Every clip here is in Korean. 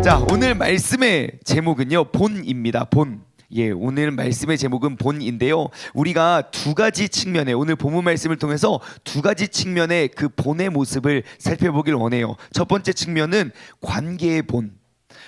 자, 오늘 말씀의 제목은요, 본입니다. 본. 예, 오늘 말씀의 제목은 본인데요. 우리가 두 가지 측면에, 오늘 본문 말씀을 통해서 두 가지 측면의 그 본의 모습을 살펴보길 원해요. 첫 번째 측면은 관계의 본.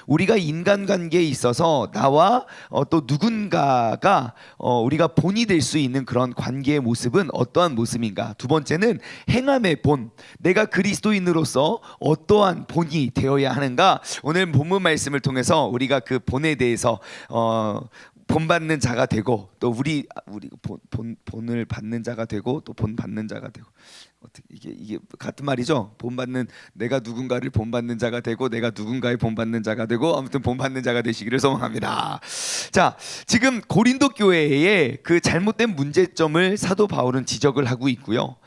우리가 인간관계에 있어서 나와 또 누군가가 우리가 본이 될 수 있는 그런 관계의 모습은 어떠한 모습인가. 두 번째는 행함의 본. 내가 그리스도인으로서 어떠한 본이 되어야 하는가. 오늘 본문 말씀을 통해서 우리가 그 본에 대해서 본받는 자가 되고, 또 우리 본을 받는 자가 되고, 또 본받는 자가 되고, 어떻게 이게 같은 말이죠. 본받는, 내가 누군가를 본받는 자가 되고, 내가 누군가의 본받는 자가 되고, 아무튼 본받는 자가 되시기를 소망합니다. 자, 지금 고린도 교회의 그 잘못된 문제점을 사도 바울은 지적을 하고 있고요.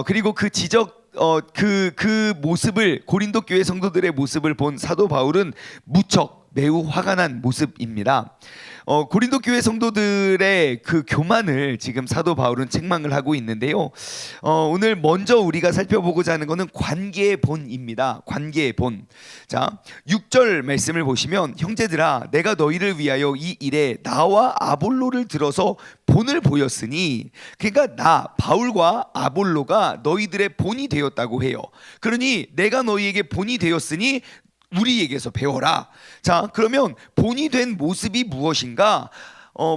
그리고 그 지적 그 모습을, 고린도 교회 성도들의 모습을 본 사도 바울은 무척 매우 화가 난 모습입니다. 고린도 교회 성도들의 그 교만을 지금 사도 바울은 책망을 하고 있는데요. 오늘 먼저 우리가 살펴보고자 하는 것은 관계의 본입니다. 관계의 본. 자, 6절 말씀을 보시면, 형제들아 내가 너희를 위하여 이 일에 나와 아볼로를 들어서 본을 보였으니, 그러니까 나 바울과 아볼로가 너희들의 본이 되었다고 해요. 그러니 내가 너희에게 본이 되었으니 우리에게서 배워라. 자, 그러면 본이 된 모습이 무엇인가?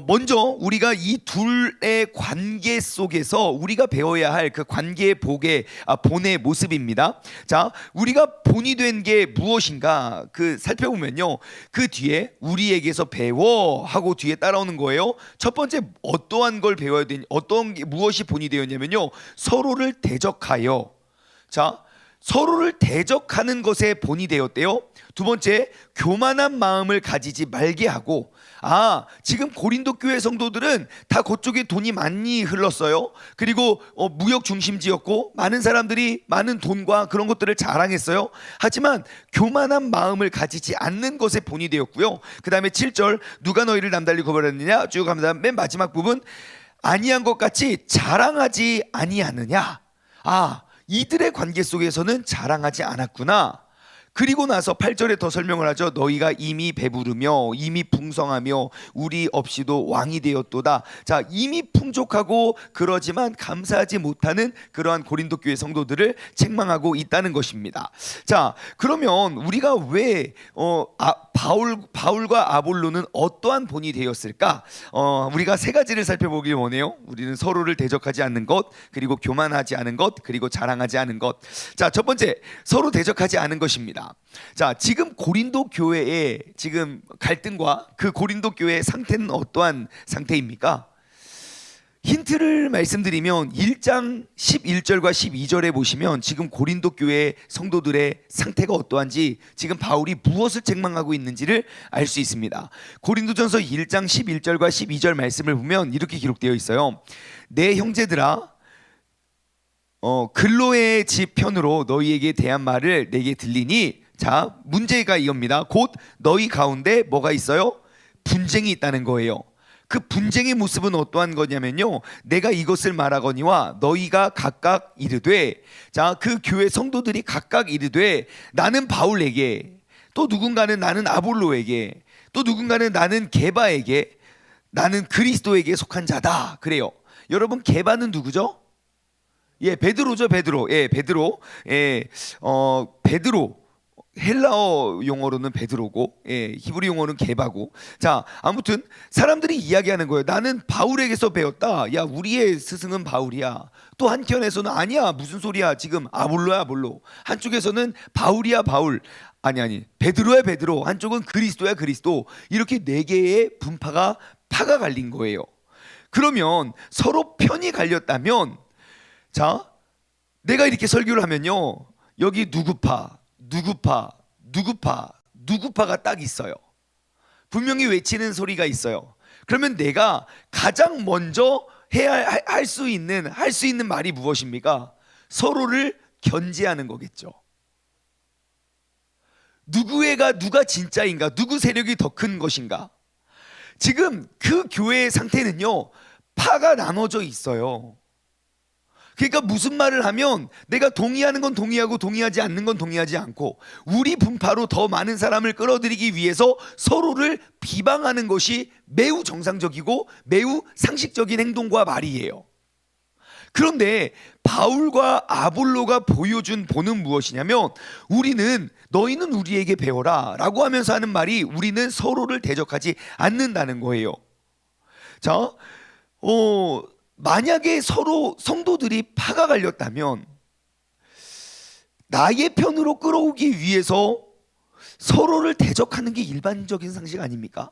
먼저 우리가 이 둘의 관계 속에서 우리가 배워야 할 그 관계의 본의 모습입니다. 자, 우리가 본이 된 게 무엇인가? 그 살펴보면요, 그 뒤에 우리에게서 배워 하고 뒤에 따라오는 거예요. 첫 번째, 어떠한 걸 배워야 되냐? 무엇이 본이 되었냐면요, 서로를 대적하여. 자, 서로를 대적하는 것에 본이 되었대요. 두 번째, 교만한 마음을 가지지 말게 하고. 지금 고린도 교회 성도들은 다 그쪽에 돈이 많이 흘렀어요. 그리고 무역 중심지였고 많은 사람들이 많은 돈과 그런 것들을 자랑했어요. 하지만 교만한 마음을 가지지 않는 것에 본이 되었고요. 그 다음에 7절, 누가 너희를 남달리 거부하느냐 쭉 갑니다. 맨 마지막 부분, 아니한 것 같이 자랑하지 아니하느냐. 이들의 관계 속에서는 자랑하지 않았구나. 그리고 나서 8절에 더 설명을 하죠. 너희가 이미 배부르며 이미 풍성하며 우리 없이도 왕이 되었도다. 자, 이미 풍족하고 그러지만 감사하지 못하는 그러한 고린도 교회 성도들을 책망하고 있다는 것입니다. 자, 그러면 우리가 왜 바울과 아볼로는 어떠한 본이 되었을까? 우리가 세 가지를 살펴보길 원해요. 우리는 서로를 대적하지 않는 것, 그리고 교만하지 않은 것, 그리고 자랑하지 않은 것. 자, 첫 번째, 서로 대적하지 않은 것입니다. 자, 지금 고린도 교회의 지금 갈등과 그 고린도 교회의 상태는 어떠한 상태입니까? 힌트를 말씀드리면 1장 11절과 12절에 보시면 지금 고린도 교회 성도들의 상태가 어떠한지, 지금 바울이 무엇을 책망하고 있는지를 알 수 있습니다. 고린도전서 1장 11절과 12절 말씀을 보면 이렇게 기록되어 있어요. 내 형제들아, 글로의 집 편으로 너희에게 대한 말을 내게 들리니, 자, 문제가 이겁니다. 곧 너희 가운데 뭐가 있어요? 분쟁이 있다는 거예요. 그 분쟁의 모습은 어떠한 거냐면요, 내가 이것을 말하거니와 너희가 각각 이르되, 자, 그 교회 성도들이 각각 이르되, 나는 바울에게, 또 누군가는 나는 아볼로에게, 또 누군가는 나는 게바에게, 나는 그리스도에게 속한 자다. 그래요. 여러분, 게바는 누구죠? 베드로죠. 베드로. 베드로. 베드로. 헬라어 용어로는 베드로고, 히브리 용어는 게바고. 자, 아무튼 사람들이 이야기하는 거예요. 나는 바울에게서 배웠다. 야, 우리의 스승은 바울이야. 또 한편에서는 아니야, 무슨 소리야, 지금 아볼로야 아볼로. 한쪽에서는 바울이야 바울. 아니 베드로야 베드로. 한쪽은 그리스도야 그리스도. 이렇게 네 개의 파가 갈린 거예요. 그러면 서로 편이 갈렸다면, 자, 내가 이렇게 설교를 하면요, 여기 누구파가 딱 있어요. 분명히 외치는 소리가 있어요. 그러면 내가 가장 먼저 할 수 있는 말이 무엇입니까? 서로를 견제하는 거겠죠. 누가 진짜인가? 누구 세력이 더 큰 것인가? 지금 그 교회의 상태는요, 파가 나눠져 있어요. 그러니까 무슨 말을 하면 내가 동의하는 건 동의하고 동의하지 않는 건 동의하지 않고 우리 분파로 더 많은 사람을 끌어들이기 위해서 서로를 비방하는 것이 매우 정상적이고 매우 상식적인 행동과 말이에요. 그런데 바울과 아볼로가 보여준 본은 무엇이냐면 우리는 너희는 우리에게 배워라 라고 하면서 하는 말이 우리는 서로를 대적하지 않는다는 거예요. 자, 만약에 서로 성도들이 파가 갈렸다면 나의 편으로 끌어오기 위해서 서로를 대적하는 게 일반적인 상식 아닙니까?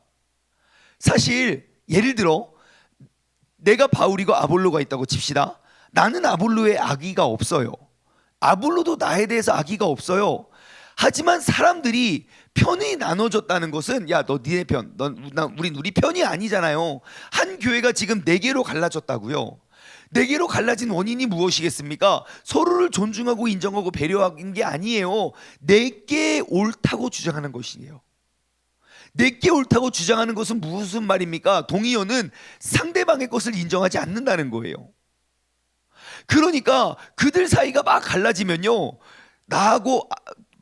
사실 예를 들어 내가 바울이고 아볼로가 있다고 칩시다. 나는 아볼로의 악의가 없어요. 아볼로도 나에 대해서 악의가 없어요. 하지만 사람들이 편이 나눠졌다는 것은 야, 너 니네 편, 우린 우리 편이 아니잖아요. 한 교회가 지금 4개로 갈라졌다고요. 4개로 갈라진 원인이 무엇이겠습니까? 서로를 존중하고 인정하고 배려하는 게 아니에요. 4개 옳다고 주장하는 것이에요. 4개 옳다고 주장하는 것은 무슨 말입니까? 동의어는 상대방의 것을 인정하지 않는다는 거예요. 그러니까 그들 사이가 막 갈라지면요, 나하고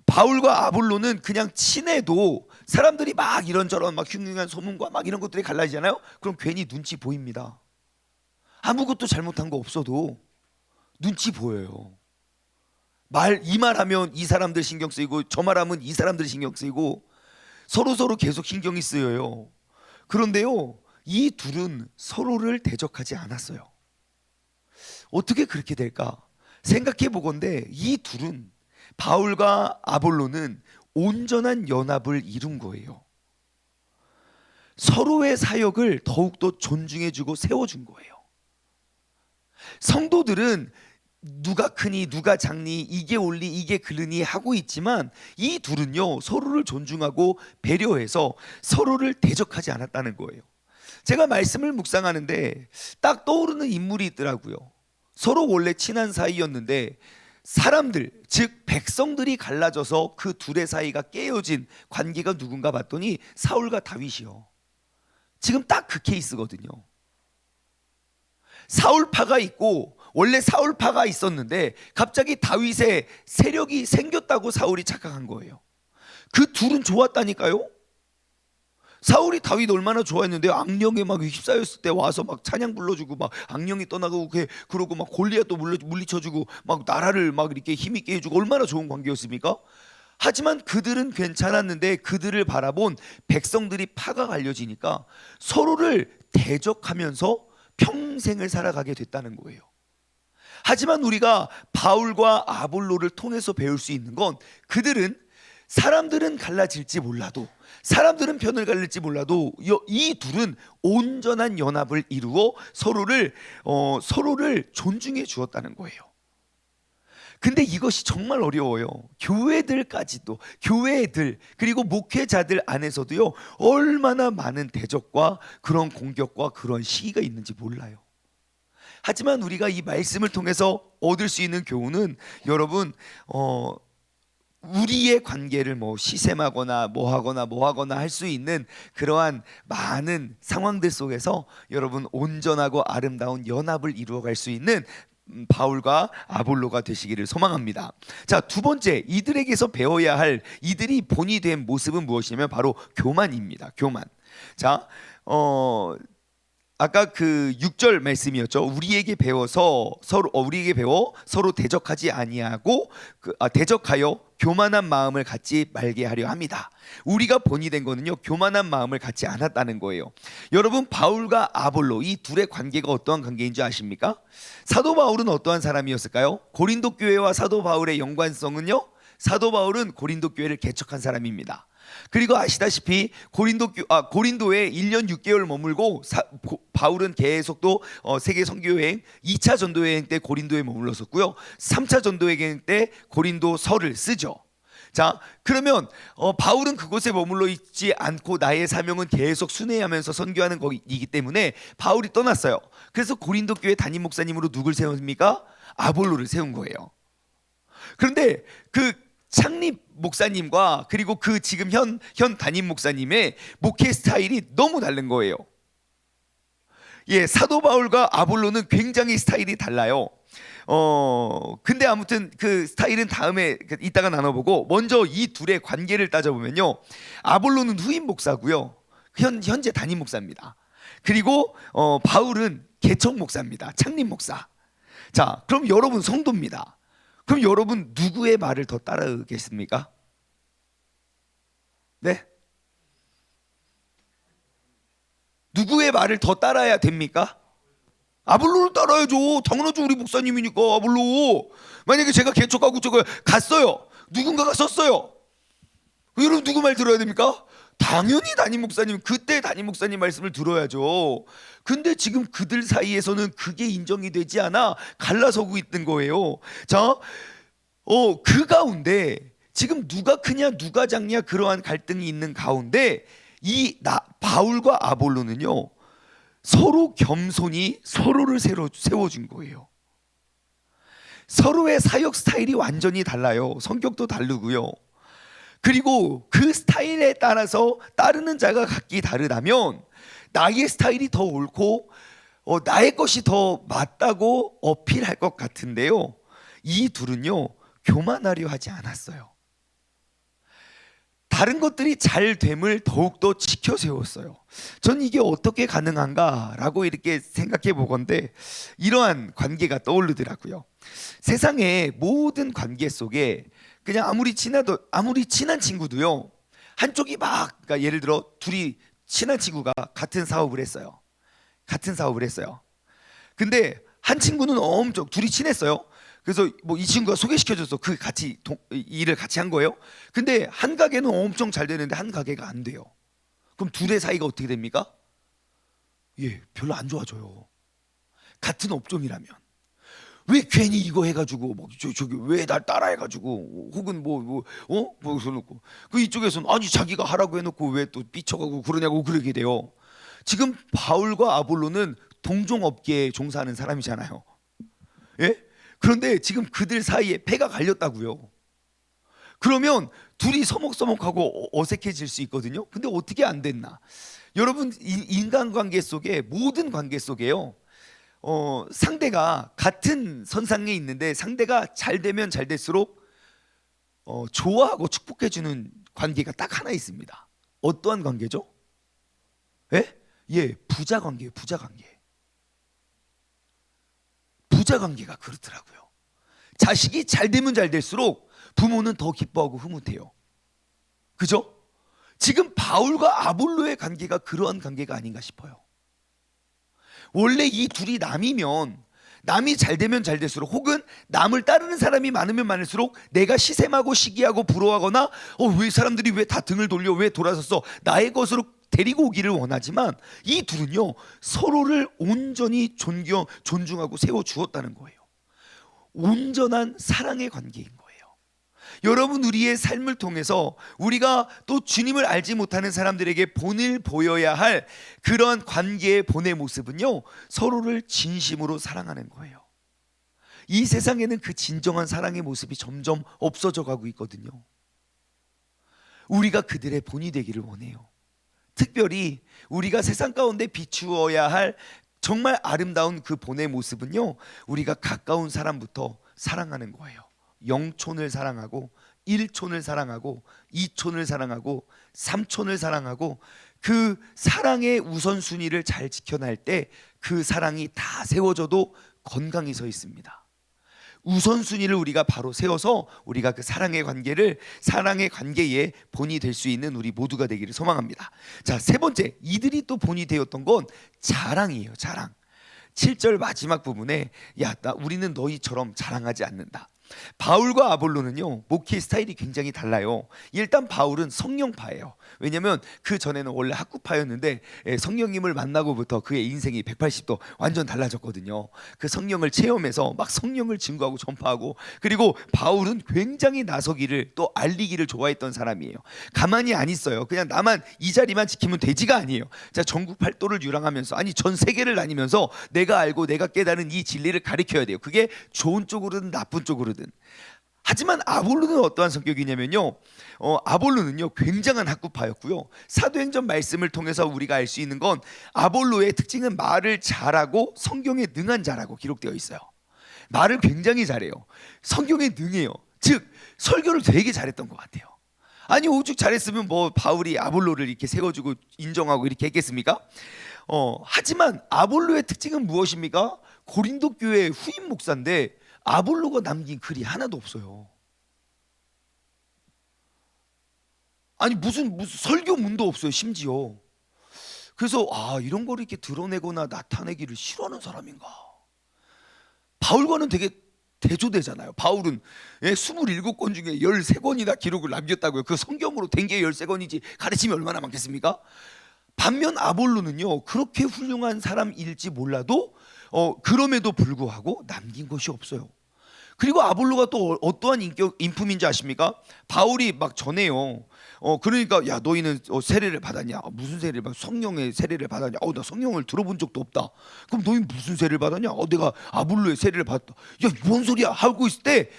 바울과 아볼로는 그냥 친해도 사람들이 막 이런저런 막 흉흉한 소문과 막 이런 것들이 갈라지잖아요. 그럼 괜히 눈치 보입니다. 아무것도 잘못한 거 없어도 눈치 보여요. 이 말하면 이 사람들 신경 쓰이고 저 말하면 이 사람들 신경 쓰이고 서로 계속 신경이 쓰여요. 그런데요, 이 둘은 서로를 대적하지 않았어요. 어떻게 그렇게 될까? 생각해 보건대 이 둘은, 바울과 아볼로는 온전한 연합을 이룬 거예요. 서로의 사역을 더욱더 존중해주고 세워준 거예요. 성도들은 누가 크니 누가 작니 이게 옳니 이게 그르니 하고 있지만 이 둘은요, 서로를 존중하고 배려해서 서로를 대적하지 않았다는 거예요. 제가 말씀을 묵상하는데 딱 떠오르는 인물이 있더라고요. 서로 원래 친한 사이였는데 사람들, 즉 백성들이 갈라져서 그 둘의 사이가 깨어진 관계가 누군가 봤더니 사울과 다윗이요. 지금 딱 그 케이스거든요. 사울파가 있고 원래 사울파가 있었는데 갑자기 다윗의 세력이 생겼다고 사울이 착각한 거예요. 그 둘은 좋았다니까요. 사울이 다윗 얼마나 좋아했는데 악령에 막 휩싸였을 때 와서 막 찬양 불러주고 막 악령이 떠나고 그러고 막 골리앗도 물리쳐주고 막 나라를 막 이렇게 힘있게 해주고 얼마나 좋은 관계였습니까? 하지만 그들은 괜찮았는데 그들을 바라본 백성들이 파가 갈려지니까 서로를 대적하면서 평생을 살아가게 됐다는 거예요. 하지만 우리가 바울과 아볼로를 통해서 배울 수 있는 건 그들은 사람들은 갈라질지 몰라도 사람들은 편을 갈릴지 몰라도 이 둘은 온전한 연합을 이루어 서로를 존중해 주었다는 거예요. 근데 이것이 정말 어려워요. 교회들까지도, 교회들 그리고 목회자들 안에서도요, 얼마나 많은 대적과 그런 공격과 그런 시기가 있는지 몰라요. 하지만 우리가 이 말씀을 통해서 얻을 수 있는 교훈은 여러분, 우리의 관계를 시샘하거나 뭐하거나 할 수 있는 그러한 많은 상황들 속에서 여러분 온전하고 아름다운 연합을 이루어갈 수 있는 바울과 아볼로가 되시기를 소망합니다. 자, 두 번째, 이들에게서 배워야 할 이들이 본이 된 모습은 무엇이냐면 바로 교만입니다. 교만. 자, 아까 그 6절 말씀이었죠. 우리에게 배워 서로 대적하지 아니하고 대적하여 교만한 마음을 갖지 말게 하려 합니다. 우리가 본이 된 거는요, 교만한 마음을 갖지 않았다는 거예요. 여러분, 바울과 아볼로 이 둘의 관계가 어떠한 관계인 줄 아십니까? 사도 바울은 어떠한 사람이었을까요? 고린도 교회와 사도 바울의 연관성은요, 사도 바울은 고린도 교회를 개척한 사람입니다. 그리고 아시다시피 고린도에 1년 6개월 머물고 바울은 계속 또 세계 선교여행 2차 전도여행 때 고린도에 머물렀었고요. 3차 전도여행 때 고린도서를 쓰죠. 자, 그러면 바울은 그곳에 머물러 있지 않고 나의 사명은 계속 순회하면서 선교하는 거이기 때문에 바울이 떠났어요. 그래서 고린도 교회 담임 목사님으로 누굴 세웠습니까? 아볼로를 세운 거예요. 그런데 그 창립 목사님과 그리고 그 지금 현 담임 목사님의 목회 스타일이 너무 다른 거예요. 예, 사도 바울과 아볼로는 굉장히 스타일이 달라요. 근데 아무튼 그 스타일은 다음에 이따가 나눠보고, 먼저 이 둘의 관계를 따져보면요, 아볼로는 후임 목사고요, 현재 담임 목사입니다. 그리고 바울은 개척 목사입니다. 창립 목사. 자, 그럼 여러분 성도입니다. 그럼 여러분 누구의 말을 더 따르겠습니까? 네? 누구의 말을 더 따라야 됩니까? 아볼로를 따라야죠. 당연하죠. 우리 목사님이니까 아볼로. 만약에 제가 개척하고 저거 갔어요, 누군가가 썼어요, 여러분 누구 말 들어야 됩니까? 당연히 담임 목사님, 그때 담임 목사님 말씀을 들어야죠. 근데 지금 그들 사이에서는 그게 인정이 되지 않아 갈라서고 있는 거예요. 자, 그 가운데 지금 누가 크냐 누가 작냐 그러한 갈등이 있는 가운데 바울과 아볼로는요, 서로 겸손히 서로를 세워준 거예요. 서로의 사역 스타일이 완전히 달라요. 성격도 다르고요. 그리고 그 스타일에 따라서 따르는 자가 각기 다르다면 나의 스타일이 더 옳고 나의 것이 더 맞다고 어필할 것 같은데요, 이 둘은요 교만하려 하지 않았어요. 다른 것들이 잘 됨을 더욱더 지켜 세웠어요. 전 이게 어떻게 가능한가라고 이렇게 생각해 보건데 이러한 관계가 떠오르더라고요. 세상의 모든 관계 속에 그냥 아무리 친한 친구도요, 한쪽이 그러니까 예를 들어 둘이 친한 친구가 같은 사업을 했어요. 근데 한 친구는 엄청 둘이 친했어요. 그래서 뭐 이 친구가 소개시켜줘서 그 같이 일을 같이 한 거예요. 근데 한 가게는 엄청 잘 되는데 한 가게가 안 돼요. 그럼 둘의 사이가 어떻게 됩니까? 별로 안 좋아져요. 같은 업종이라면. 왜 괜히 이거 해가지고 저기 왜 날 따라해가지고 혹은 그래놓고 그 이쪽에서는 아니 자기가 하라고 해놓고 왜 또 삐쳐가고 그러냐고 그러게 돼요. 지금 바울과 아볼로는 동종업계에 종사하는 사람이잖아요. 예? 그런데 지금 그들 사이에 패가 갈렸다고요. 그러면 둘이 서먹서먹하고 어색해질 수 있거든요. 근데 어떻게 안 됐나? 여러분 인간관계 속에 모든 관계 속에요, 상대가 같은 선상에 있는데 상대가 잘 되면 잘 될수록 좋아하고 축복해주는 관계가 딱 하나 있습니다. 어떠한 관계죠? 부자 관계예요. 부자 관계가 그렇더라고요. 자식이 잘 되면 잘 될수록 부모는 더 기뻐하고 흐뭇해요. 그죠? 지금 바울과 아볼로의 관계가 그러한 관계가 아닌가 싶어요. 원래 이 둘이 남이 잘 되면 잘 될수록 혹은 남을 따르는 사람이 많으면 많을수록 내가 시샘하고 시기하고 부러워하거나 왜 사람들이 왜 다 등을 돌려 왜 돌아섰어 나의 것으로 데리고 오기를 원하지만, 이 둘은요 서로를 온전히 존중하고 세워주었다는 거예요. 온전한 사랑의 관계인 거예요. 여러분, 우리의 삶을 통해서 우리가 또 주님을 알지 못하는 사람들에게 본을 보여야 할 그런 관계의 본의 모습은요, 서로를 진심으로 사랑하는 거예요. 이 세상에는 그 진정한 사랑의 모습이 점점 없어져 가고 있거든요. 우리가 그들의 본이 되기를 원해요. 특별히 우리가 세상 가운데 비추어야 할 정말 아름다운 그 본의 모습은요, 우리가 가까운 사람부터 사랑하는 거예요. 영촌을 사랑하고 1촌을 사랑하고 2촌을 사랑하고 3촌을 사랑하고 그 사랑의 우선순위를 잘 지켜낼 때 그 사랑이 다 세워져도 건강히 서 있습니다. 우선순위를 우리가 바로 세워서 우리가 그 사랑의 관계의 본이 될 수 있는 우리 모두가 되기를 소망합니다. 자, 세 번째, 이들이 또 본이 되었던 건 자랑이에요. 자랑. 7절 마지막 부분에 우리는 너희처럼 자랑하지 않는다. 바울과 아볼로는요 목회 스타일이 굉장히 달라요. 일단 바울은 성령파예요. 왜냐하면 그 전에는 원래 학구파였는데 성령님을 만나고부터 그의 인생이 180도 완전 달라졌거든요. 그 성령을 체험해서 막 성령을 증거하고 전파하고, 그리고 바울은 굉장히 나서기를 또 알리기를 좋아했던 사람이에요. 가만히 안 있어요. 그냥 나만 이 자리만 지키면 되지가 아니에요. 자, 전국 팔도를 유랑하면서, 아니 전 세계를 다니면서 내가 알고 내가 깨달은 이 진리를 가르쳐야 돼요. 그게 좋은 쪽으로든 나쁜 쪽으로든. 하지만 아볼로는 어떠한 성격이냐면요, 아볼로는요 굉장한 학구파였고요. 사도행전 말씀을 통해서 우리가 알 수 있는 건 아볼로의 특징은 말을 잘하고 성경에 능한 자라고 기록되어 있어요. 말을 굉장히 잘해요. 성경에 능해요. 즉 설교를 되게 잘했던 것 같아요. 아니 오죽 잘했으면 뭐 바울이 아볼로를 이렇게 세워주고 인정하고 이렇게 했겠습니까? 하지만 아볼로의 특징은 무엇입니까? 고린도 교회 후임 목사인데 아볼로가 남긴 글이 하나도 없어요. 아니 무슨 설교문도 없어요, 심지어. 그래서 이런 걸 이렇게 드러내거나 나타내기를 싫어하는 사람인가? 바울과는 되게 대조되잖아요. 바울은 27권 중에 13권이나 기록을 남겼다고요. 그 성경으로 된 게 13권이지 가르침이 얼마나 많겠습니까? 반면 아볼로는요, 그렇게 훌륭한 사람일지 몰라도 그럼에도 불구하고 남긴 것이 없어요. 그리고 아볼로가 또 어떠한 인품인지 아십니까? 바울이 막 전해요. 그러니까 야 너희는 세례를 받았냐? 무슨 세례를 받? 성령의 세례를 받았냐? 나 성령을 들어본 적도 없다. 그럼 너희 무슨 세례를 받았냐? 내가 아볼로의 세례를 받았다. 야 뭔 소리야? 하고 있을 때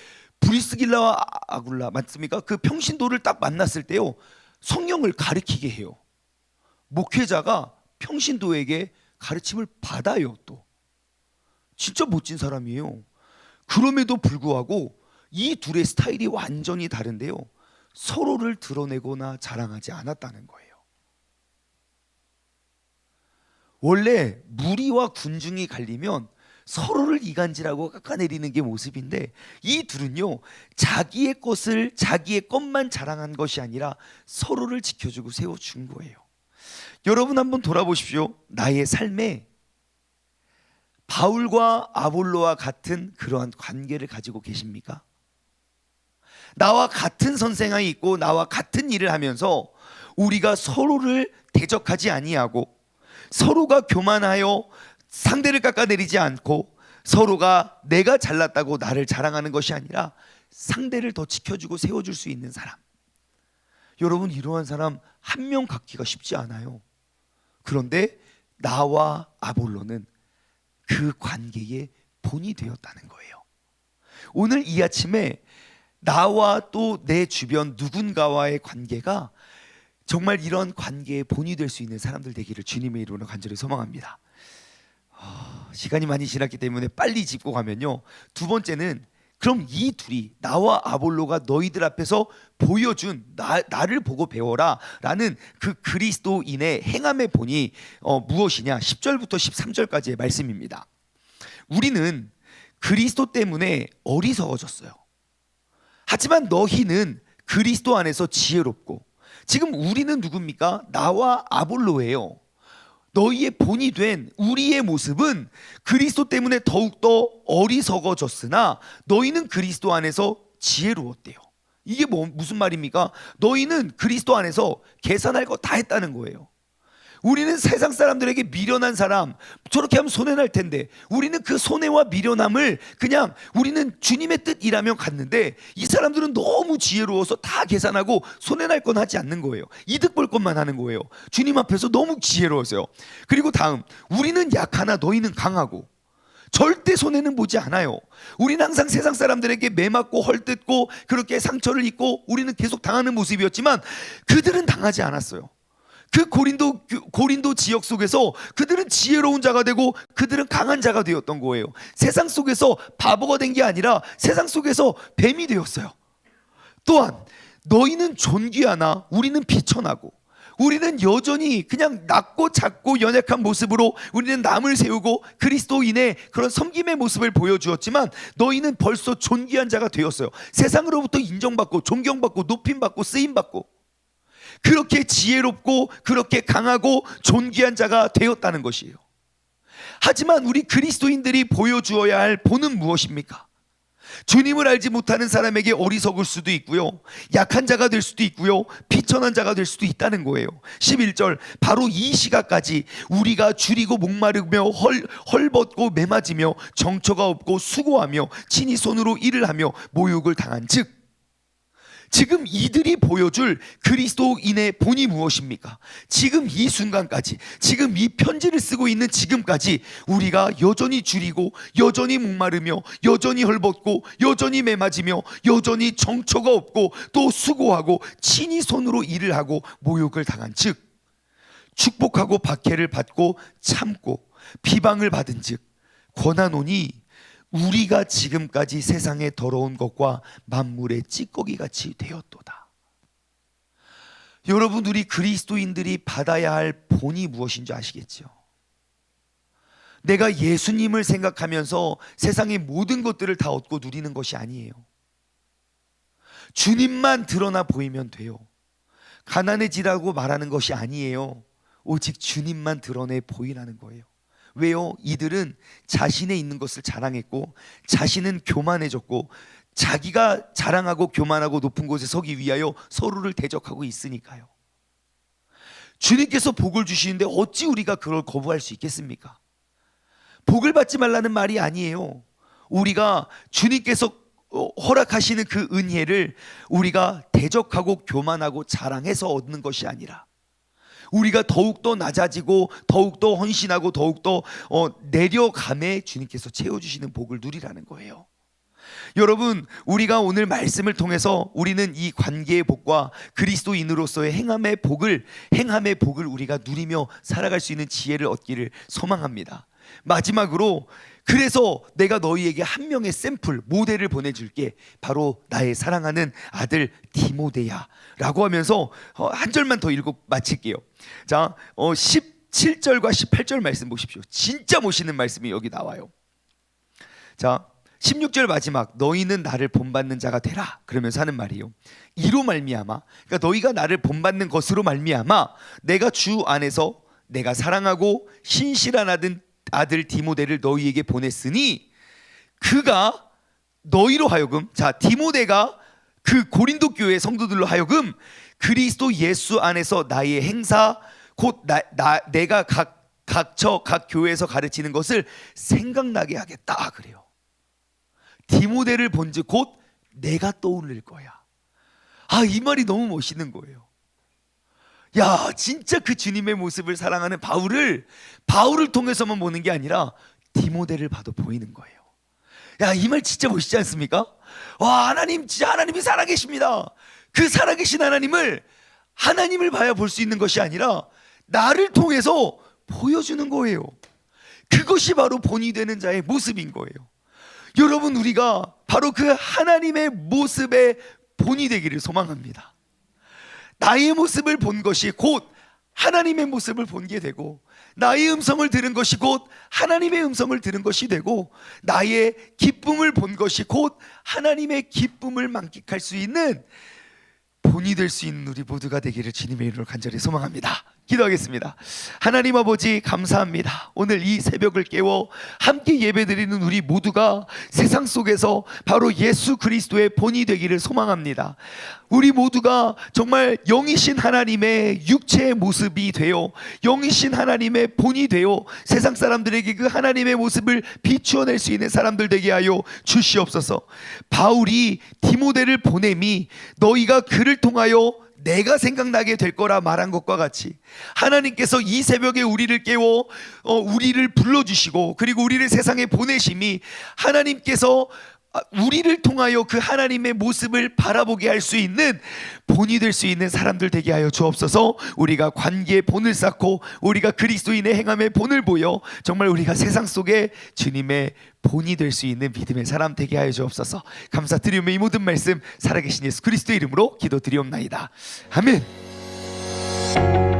브리스길라와 아굴라 맞습니까? 그 평신도를 딱 만났을 때요, 성령을 가르치게 해요. 목회자가 평신도에게 가르침을 받아요. 또 진짜 멋진 사람이에요. 그럼에도 불구하고 이 둘의 스타일이 완전히 다른데요, 서로를 드러내거나 자랑하지 않았다는 거예요. 원래 무리와 군중이 갈리면 서로를 이간질하고 깎아내리는 게 모습인데, 이 둘은요 자기의 것만 자랑한 것이 아니라 서로를 지켜주고 세워준 거예요. 여러분 한번 돌아보십시오. 나의 삶에 바울과 아볼로와 같은 그러한 관계를 가지고 계십니까? 나와 같은 선생아이 있고 나와 같은 일을 하면서 우리가 서로를 대적하지 아니하고 서로가 교만하여 상대를 깎아내리지 않고 서로가 내가 잘났다고 나를 자랑하는 것이 아니라 상대를 더 지켜주고 세워줄 수 있는 사람. 여러분 이러한 사람 한 명 갖기가 쉽지 않아요. 그런데 나와 아볼로는 그 관계의 본이 되었다는 거예요. 오늘 이 아침에 나와 또 내 주변 누군가와의 관계가 정말 이런 관계의 본이 될 수 있는 사람들 되기를 주님의 이름으로 간절히 소망합니다. 시간이 많이 지났기 때문에 빨리 짚고 가면요, 두 번째는 그럼 이 둘이 나와 아볼로가 너희들 앞에서 보여준 나를 보고 배워라 라는 그 그리스도인의 행함의 본이 무엇이냐? 10절부터 13절까지의 말씀입니다. 우리는 그리스도 때문에 어리석어졌어요. 하지만 너희는 그리스도 안에서 지혜롭고. 지금 우리는 누굽니까? 나와 아볼로예요. 너희의 본이 된 우리의 모습은 그리스도 때문에 더욱더 어리석어졌으나 너희는 그리스도 안에서 지혜로웠대요. 이게 무슨 말입니까? 너희는 그리스도 안에서 계산할 거 다 했다는 거예요. 우리는 세상 사람들에게 미련한 사람, 저렇게 하면 손해날 텐데 우리는 그 손해와 미련함을 그냥 우리는 주님의 뜻이라면 갔는데, 이 사람들은 너무 지혜로워서 다 계산하고 손해날 건 하지 않는 거예요. 이득 볼 것만 하는 거예요. 주님 앞에서 너무 지혜로워서요. 그리고 다음, 우리는 약하나 너희는 강하고. 절대 손해는 보지 않아요. 우리는 항상 세상 사람들에게 매맞고 헐뜯고 그렇게 상처를 입고 우리는 계속 당하는 모습이었지만 그들은 당하지 않았어요. 그 고린도 지역 속에서 그들은 지혜로운 자가 되고 그들은 강한 자가 되었던 거예요. 세상 속에서 바보가 된 게 아니라 세상 속에서 뱀이 되었어요. 또한 너희는 존귀하나 우리는 비천하고. 우리는 여전히 그냥 낮고 작고 연약한 모습으로 우리는 남을 세우고 그리스도인의 그런 섬김의 모습을 보여주었지만 너희는 벌써 존귀한 자가 되었어요. 세상으로부터 인정받고 존경받고 높임받고 쓰임받고 그렇게 지혜롭고 그렇게 강하고 존귀한 자가 되었다는 것이에요. 하지만 우리 그리스도인들이 보여주어야 할 본은 무엇입니까? 주님을 알지 못하는 사람에게 어리석을 수도 있고요, 약한 자가 될 수도 있고요, 비천한 자가 될 수도 있다는 거예요. 11절, 바로 이 시각까지 우리가 줄이고 목마르며 헐벗고 매맞으며 정처가 없고 수고하며 친히 손으로 일을 하며 모욕을 당한 즉, 지금 이들이 보여줄 그리스도인의 본이 무엇입니까? 지금 이 순간까지, 지금 이 편지를 쓰고 있는 지금까지 우리가 여전히 줄이고 여전히 목마르며 여전히 헐벗고 여전히 매맞으며 여전히 정처가 없고 또 수고하고 친히 손으로 일을 하고 모욕을 당한 즉, 축복하고 박해를 받고 참고 비방을 받은 즉, 권하노니 우리가 지금까지 세상의 더러운 것과 만물의 찌꺼기같이 되었도다. 여러분, 우리 그리스도인들이 받아야 할 본이 무엇인지 아시겠죠? 내가 예수님을 생각하면서 세상의 모든 것들을 다 얻고 누리는 것이 아니에요. 주님만 드러나 보이면 돼요. 가난해지라고 말하는 것이 아니에요. 오직 주님만 드러내 보이라는 거예요. 왜요? 이들은 자신의 있는 것을 자랑했고, 자신은 교만해졌고, 자기가 자랑하고 교만하고 높은 곳에 서기 위하여 서로를 대적하고 있으니까요. 주님께서 복을 주시는데 어찌 우리가 그걸 거부할 수 있겠습니까? 복을 받지 말라는 말이 아니에요. 우리가 주님께서 허락하시는 그 은혜를 우리가 대적하고 교만하고 자랑해서 얻는 것이 아니라, 우리가 더욱더 낮아지고 더욱더 헌신하고 더욱더 내려감에 주님께서 채워주시는 복을 누리라는 거예요. 여러분, 우리가 오늘 말씀을 통해서 우리는 이 관계의 복과 그리스도인으로서의 행함의 복을 우리가 누리며 살아갈 수 있는 지혜를 얻기를 소망합니다. 마지막으로, 그래서 내가 너희에게 한 명의 샘플 모델을 보내줄게. 바로 나의 사랑하는 아들 디모데야 라고 하면서 한 절만 더 읽고 마칠게요. 자, 17절과 18절 말씀 보십시오. 진짜 멋있는 말씀이 여기 나와요. 자, 16절 마지막, 너희는 나를 본받는 자가 되라 그러면서 하는 말이에요. 이로 말미암아, 그러니까 너희가 나를 본받는 것으로 말미암아 내가 주 안에서 내가 사랑하고 신실한 아들 디모데를 너희에게 보냈으니, 그가 너희로 하여금, 자, 디모데가 그 고린도 교회 성도들로 하여금 그리스도 예수 안에서 나의 행사, 곧 내가 각 교회에서 가르치는 것을 생각나게 하겠다 그래요. 디모데를 본즉 곧 내가 떠올릴 거야. 이 말이 너무 멋있는 거예요. 야, 진짜 그 주님의 모습을 사랑하는 바울을 통해서만 보는 게 아니라 디모데를 봐도 보이는 거예요. 야, 이 말 진짜 멋있지 않습니까? 와, 하나님, 진짜 하나님이 살아계십니다. 그 살아계신 하나님을 봐야 볼 수 있는 것이 아니라 나를 통해서 보여주는 거예요. 그것이 바로 본이 되는 자의 모습인 거예요. 여러분, 우리가 바로 그 하나님의 모습의 본이 되기를 소망합니다. 나의 모습을 본 것이 곧 하나님의 모습을 본 게 되고, 나의 음성을 들은 것이 곧 하나님의 음성을 들은 것이 되고, 나의 기쁨을 본 것이 곧 하나님의 기쁨을 만끽할 수 있는 본이 될 수 있는 우리 모두가 되기를 주님의 이름으로 간절히 소망합니다. 기도하겠습니다. 하나님 아버지, 감사합니다. 오늘 이 새벽을 깨워 함께 예배드리는 우리 모두가 세상 속에서 바로 예수 그리스도의 본이 되기를 소망합니다. 우리 모두가 정말 영이신 하나님의 육체의 모습이 되어, 영이신 하나님의 본이 되어 세상 사람들에게 그 하나님의 모습을 비추어낼 수 있는 사람들 되게 하여 주시옵소서. 바울이 디모데를 보냄이 너희가 그를 통하여 내가 생각나게 될 거라 말한 것과 같이, 하나님께서 이 새벽에 우리를 깨워 우리를 불러주시고, 그리고 우리를 세상에 보내심이 하나님께서 우리를 통하여 그 하나님의 모습을 바라보게 할 수 있는 본이 될 수 있는 사람들 되게 하여 주옵소서. 우리가 관계의 본을 쌓고 우리가 그리스도인의 행함의 본을 보여 정말 우리가 세상 속에 주님의 본이 될 수 있는 믿음의 사람 되게 하여 주옵소서. 감사드리며 이 모든 말씀 살아계신 예수 그리스도의 이름으로 기도드리옵나이다. 아멘.